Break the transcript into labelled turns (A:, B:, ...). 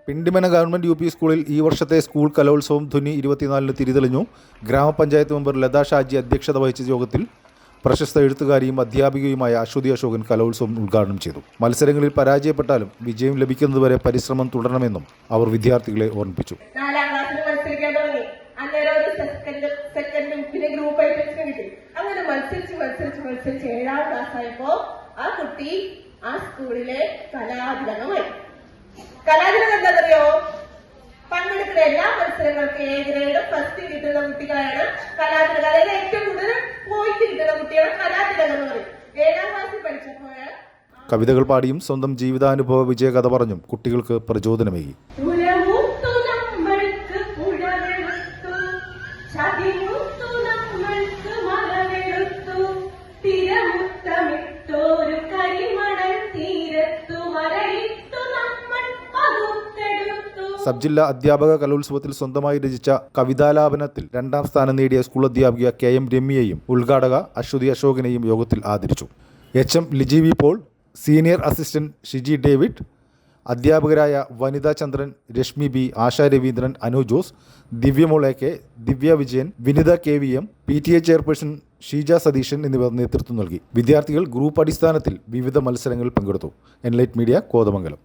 A: Pindimana government U P സ്കൂളിൽ ഈ വർഷത്തെ സ്കൂൾ കലോത്സവം ധ്വനി 24-ന് തിരിതെളിഞ്ഞു. ഗ്രാമപഞ്ചായത്ത് മെമ്പർ ലതാ ഷാജി അധ്യക്ഷത വഹിച്ച യോഗത്തിൽ പ്രശസ്ത എഴുത്തുകാരിയും അധ്യാപികയുമായ അശ്വതി അശോകൻ കലോത്സവം ഉദ്ഘാടനം ചെയ്തു. മത്സരങ്ങളിൽ പരാജയപ്പെട്ടാലും വിജയം ലഭിക്കുന്നതുവരെ പരിശ്രമം തുടരണമെന്നും അവർ വിദ്യാർത്ഥികളെ ഓർമ്മിപ്പിച്ചു.
B: അങ്ങനെ മത്സരിച്ച് 7ാം ക്ലാസ്സായപ്പോ ആ കുട്ടി ആ സ്കൂളിലെ കലാതിലകമായി. കലാതിലകം എന്താണെന്നറിയോ? പങ്കെടുക്കുന്ന എല്ലാ മത്സരങ്ങൾക്ക് A ഗ്രേഡ് ഫസ്റ്റ് കിട്ടുന്ന കുട്ടികളാണ് കലാതിലകം. അതായത് ഏറ്റവും കൂടുതൽ പോയിന്റ് കിട്ടുന്ന കുട്ടികളെ കലാതിലകം എന്ന് പറയും. 7ാം ക്ലാസ്സിൽ പഠിച്ചപ്പോൾ
A: കവിതകൾ പാടിയും സ്വന്തം ജീവിതാനുഭവ വിജയകഥ പറഞ്ഞും കുട്ടികൾക്ക് പ്രചോദനമേകി. സബ് ജില്ലാ അധ്യാപക കലോത്സവത്തിൽ സ്വന്തമായി രചിച്ച കവിതാലാപനത്തിൽ 2ാം സ്ഥാനം നേടിയ സ്കൂൾ അധ്യാപിക KM രമ്യയെയും ഉദ്ഘാടക അശ്വതി അശോകനെയും യോഗത്തിൽ ആദരിച്ചു. HM Liji V Paul, senior assistant Shiji David, അധ്യാപകരായ Vanitha Chandran, Reshmi B, Asha Raveendran, Anu Jose, Divyamol AK, Divya Vijayan, Vinitha KVM, PTA chairperson Sheeja Satheesan എന്നിവർ നേതൃത്വം നൽകി. വിദ്യാർത്ഥികൾ ഗ്രൂപ്പ് അടിസ്ഥാനത്തിൽ വിവിധ മത്സരങ്ങളിൽ പങ്കെടുത്തു. Enlight media, Kothamangalam.